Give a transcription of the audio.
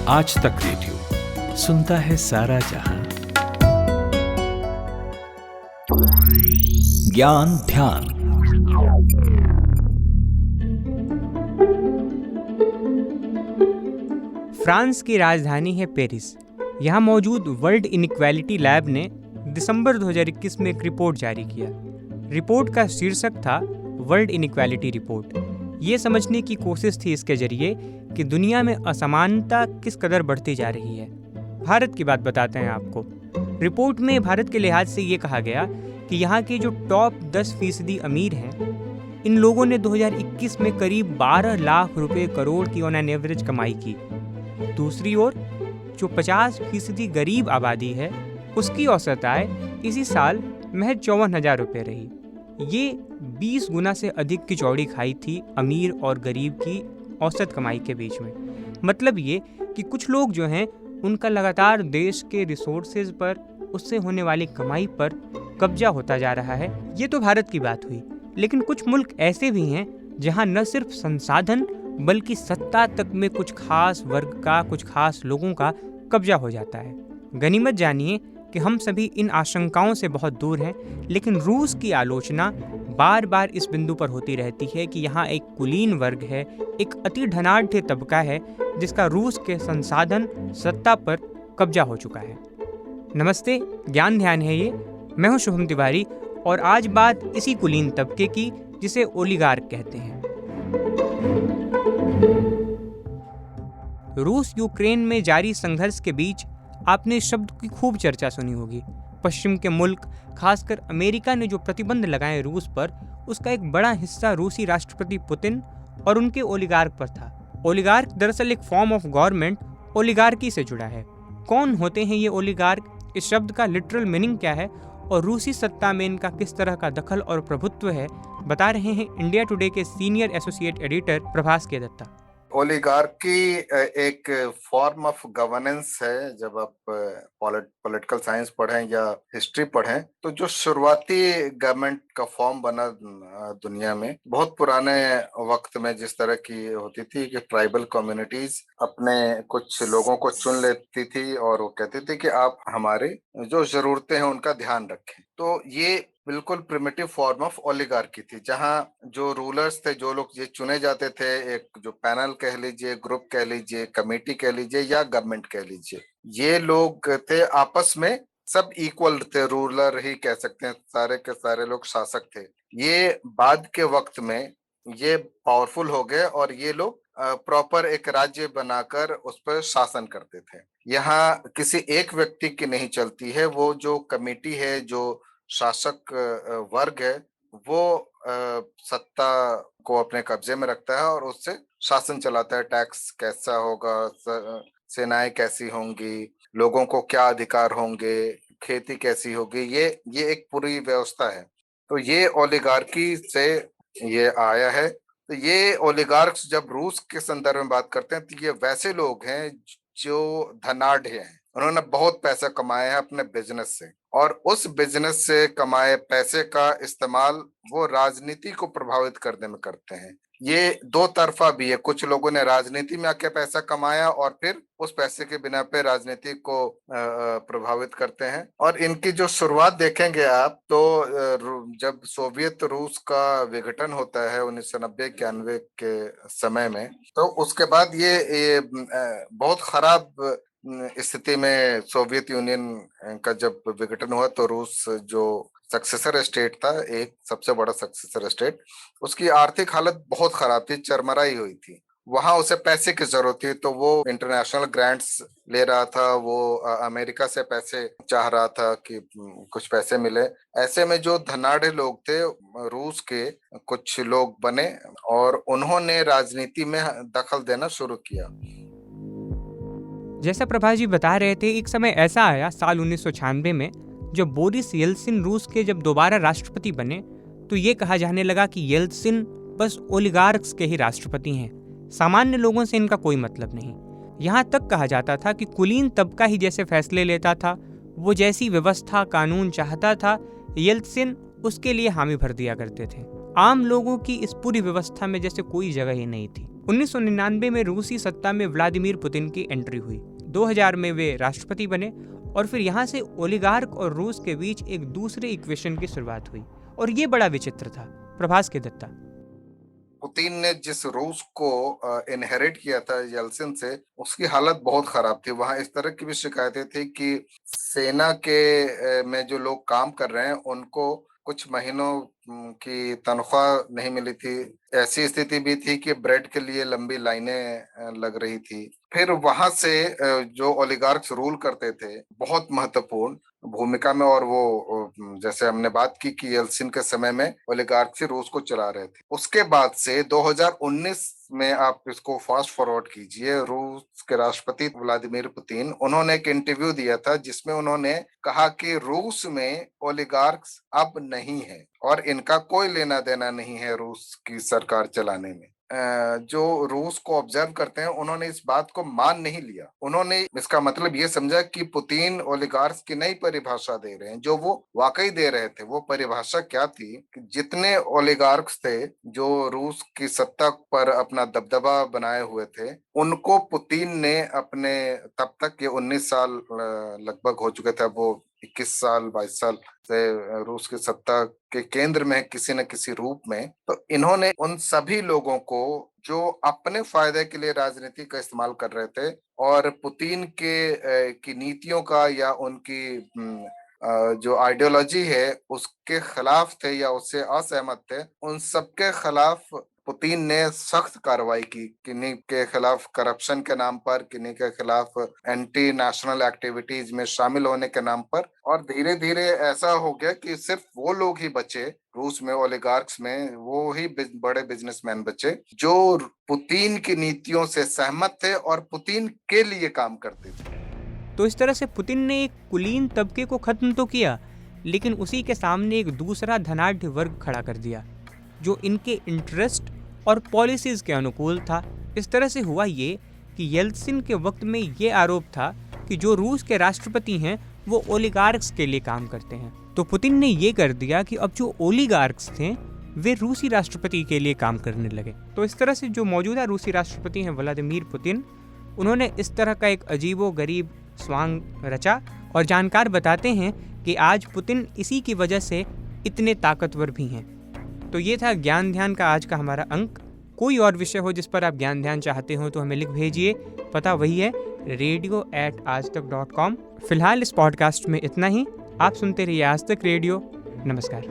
आज तक रेडियो सुनता है सारा जहां। ज्ञान ध्यान। फ्रांस की राजधानी है पेरिस। यहाँ मौजूद वर्ल्ड इनइक्वालिटी लैब ने दिसंबर 2021 में एक रिपोर्ट जारी किया। रिपोर्ट का शीर्षक था वर्ल्ड इनइक्वालिटी रिपोर्ट। ये समझने की कोशिश थी इसके जरिए कि दुनिया में असमानता किस कदर बढ़ती जा रही है। भारत की बात बताते हैं आपको। रिपोर्ट में भारत के लिहाज से ये कहा गया कि यहाँ के जो टॉप 10% अमीर हैं, इन लोगों ने 2021 में करीब 12 लाख रुपए करोड़ की ऑन एन एवरेज कमाई की। दूसरी ओर जो 50% गरीब आबादी है, उसकी औसत आय इसी साल महज 54,000 रुपये रही। ये 20 गुना से अधिक की चौड़ी खाई थी अमीर और गरीब की औसत कमाई के बीच में। मतलब ये कि कुछ लोग जो हैं, उनका लगातार देश के रिसोर्सेज पर, उससे होने वाली कमाई पर कब्जा होता जा रहा है। ये तो भारत की बात हुई, लेकिन कुछ मुल्क ऐसे भी हैं जहां न सिर्फ संसाधन बल्कि सत्ता तक में कुछ खास वर्ग का, कुछ खास लोगों का कब्जा हो जाता है। गनीमत जानिए कि हम सभी इन आशंकाओं से बहुत दूर हैं, लेकिन रूस की आलोचना बार बार इस बिंदु पर होती रहती है कि यहाँ एक कुलीन वर्ग है, एक अति धनाढ्य तबका है जिसका रूस के संसाधन, सत्ता पर कब्जा हो चुका है। नमस्ते, ज्ञान ध्यान है ये। मैं हूँ शुभम तिवारी और आज बात इसी कुलीन तबके की जिसे ओलिगार्क कहते हैं। रूस यूक्रेन में जारी संघर्ष के बीच आपने इस शब्द की खूब चर्चा सुनी होगी। पश्चिम के मुल्क, खासकर अमेरिका ने जो प्रतिबंध लगाए रूस पर, उसका एक बड़ा हिस्सा रूसी राष्ट्रपति पुतिन और उनके ओलिगार्क पर था। ओलिगार्क दरअसल एक फॉर्म ऑफ गवर्नमेंट ओलिगार्की से जुड़ा है। कौन होते हैं ये ओलिगार्क, इस शब्द का लिटरल मीनिंग क्या है और रूसी सत्ता में इनका किस तरह का दखल और प्रभुत्व है, बता रहे हैं इंडिया टुडे के सीनियर एसोसिएट एडिटर प्रभास के दत्ता। ओलिगार्की एक फॉर्म ऑफ गवर्नेंस है। जब आप पॉलिटिकल साइंस पढ़ें या हिस्ट्री पढ़ें तो जो शुरुआती गवर्नमेंट का फॉर्म बना दुनिया में बहुत पुराने वक्त में जिस तरह की होती थी कि ट्राइबल कम्युनिटीज अपने कुछ लोगों को चुन लेती थी और वो कहती थी कि आप हमारे जो जरूरतें हैं उनका ध्यान रखें। तो ये बिल्कुल प्रिमिटिव फॉर्म ऑफ ओलिगार्की थी, जहां जो रूलर्स थे, जो लोग ये चुने जाते थे, एक जो पैनल कह लीजिए, ग्रुप कह लीजिए, कमेटी कह लीजिए या गवर्नमेंट कह लीजिए, ये लोग थे आपस में सब इक्वल थे। रूलर ही कह सकते हैं, सारे के सारे लोग शासक थे। ये बाद के वक्त में ये पावरफुल हो गए और ये लोग प्रॉपर एक राज्य बनाकर उस पर शासन करते थे। यहाँ किसी एक व्यक्ति की नहीं चलती है, वो जो कमेटी है, जो शासक वर्ग है, वो सत्ता को अपने कब्जे में रखता है और उससे शासन चलाता है। टैक्स कैसा होगा, सेनाएं कैसी होंगी, लोगों को क्या अधिकार होंगे, खेती कैसी होगी, ये एक पूरी व्यवस्था है। तो ये ओलिगार्की से ये आया है। तो ये ओलिगार्क्स जब रूस के संदर्भ में बात करते हैं तो ये वैसे लोग हैं जो धनाढ्य हैं। उन्होंने बहुत पैसा कमाया है अपने बिजनेस से और उस बिजनेस से कमाए पैसे का इस्तेमाल वो राजनीति को प्रभावित करने में करते हैं। ये दो तरफा भी है। कुछ लोगों ने राजनीति में आके पैसा कमाया और फिर उस पैसे के बिना पे राजनीति को प्रभावित करते हैं। और इनकी जो शुरुआत देखेंगे आप तो जब सोवियत रूस का विघटन होता है 1990-91 के समय में, तो उसके बाद ये बहुत खराब स्थिति में सोवियत यूनियन का जब विघटन हुआ तो रूस जो सक्सेसर स्टेट था, एक सबसे बड़ा सक्सेसर स्टेट, उसकी आर्थिक हालत बहुत खराब थी, चरमराई हुई थी। वहां उसे पैसे की जरूरत थी तो वो इंटरनेशनल ग्रांट्स ले रहा था, वो अमेरिका से पैसे चाह रहा था कि कुछ पैसे मिले। ऐसे में जो धनाढ्य लोग थे रूस के, कुछ लोग बने और उन्होंने राजनीति में दखल देना शुरू किया। जैसा प्रभास जी बता रहे थे, एक समय ऐसा आया साल 1996 में जब बोरिस येल्त्सिन रूस के जब दोबारा राष्ट्रपति बने तो ये कहा जाने लगा कि येल्त्सिन बस ओलिगार्क्स के ही राष्ट्रपति हैं, सामान्य लोगों से इनका कोई मतलब नहीं। यहाँ तक कहा जाता था कि कुलीन तबका ही जैसे फैसले लेता था, वो जैसी व्यवस्था कानून चाहता था, येल्त्सिन उसके लिए हामी भर दिया करते थे। आम लोगों की इस पूरी व्यवस्था में जैसे कोई जगह ही नहीं थी। 1999 में रूसी सत्ता में व्लादिमीर पुतिन की एंट्री हुई। 2000 में वे राष्ट्रपति बने और फिर यहाँ से ओलिगार्क और रूस के बीच एक दूसरे इक्वेशन की शुरुआत हुई और ये बड़ा विचित्र था। प्रभास के दत्ता। पुतिन ने जिस रूस को इनहेरिट किया था येल्सिन से, उसकी हालत बहुत खराब थी। वहां इस तरह की भी शिकायतें थी कि सेना के में जो लोग काम कर रहे हैं उनको कुछ महीनों की तनख्वाह नहीं मिली थी। ऐसी स्थिति भी थी कि ब्रेड के लिए लंबी लाइनें लग रही थी। फिर वहां से जो ओलिगार्क्स रूल करते थे बहुत महत्वपूर्ण भूमिका में, और वो जैसे हमने बात की कि येल्सिन के समय में ओलिगार्क्स रूस को चला रहे थे। उसके बाद से 2019 में आप इसको फास्ट फॉरवर्ड कीजिए, रूस के राष्ट्रपति व्लादिमीर पुतिन, उन्होंने एक इंटरव्यू दिया था जिसमें उन्होंने कहा कि रूस में ओलिगार्क्स अब नहीं है और इनका कोई लेना देना नहीं है रूस की सरकार चलाने में। जो रूस को ऑब्जर्व करते हैं उन्होंने इस बात को मान नहीं लिया। उन्होंने इसका मतलब ये समझा कि पुतिन ओलिगार्क्स की नई परिभाषा दे रहे हैं। जो वो वाकई दे रहे थे वो परिभाषा क्या थी कि जितने ओलिगार्क्स थे जो रूस की सत्ता पर अपना दबदबा बनाए हुए थे, उनको पुतिन ने अपने, तब तक ये 19 साल लगभग हो चुके थे, अब वो 21 साल 22 साल से रूस की सत्ता के केंद्र में किसी न किसी रूप में, तो इन्होंने उन सभी लोगों को जो अपने फायदे के लिए राजनीति का इस्तेमाल कर रहे थे और पुतिन की नीतियों का या उनकी जो आइडियोलॉजी है उसके खिलाफ थे या उससे असहमत थे, उन सबके खिलाफ पुतिन ने सख्त कार्रवाई की। किन्हीं के खिलाफ करप्शन के नाम पर, किन्हीं के खिलाफ एंटी नेशनल एक्टिविटीज में शामिल होने के नाम पर, और धीरे धीरे ऐसा हो गया कि सिर्फ वो लोग ही बचे रूस में, ओलिगार्क्स में, वो ही बड़े बिजनेसमैन बचे जो पुतिन की नीतियों से सहमत थे और पुतिन के लिए काम करते थे। तो इस तरह से पुतिन ने एक कुलीन तबके को खत्म तो किया, लेकिन उसी के सामने एक दूसरा धनाढ्य वर्ग खड़ा कर दिया जो इनके इंटरेस्ट और पॉलिसीज के अनुकूल था। इस तरह से हुआ ये कि येल्सिन के वक्त में ये आरोप था कि जो रूस के राष्ट्रपति हैं वो ओलिगार्क्स के लिए काम करते हैं। तो पुतिन ने ये कर दिया कि अब जो ओलिगार्क्स थे वे रूसी राष्ट्रपति के लिए काम करने लगे। तो इस तरह से जो मौजूदा रूसी राष्ट्रपति हैं व्लादिमीर पुतिन, उन्होंने इस तरह का एक अजीबो गरीब स्वांग रचा और जानकार बताते हैं कि आज पुतिन इसी की वजह से इतने ताकतवर भी हैं। तो ये था ज्ञान ध्यान का आज का हमारा अंक। कोई और विषय हो जिस पर आप ज्ञान ध्यान चाहते हो तो हमें लिख भेजिए। पता वही है radio@aajtak.com। फिलहाल इस पॉडकास्ट में इतना ही। आप सुनते रहिए आज तक रेडियो। नमस्कार।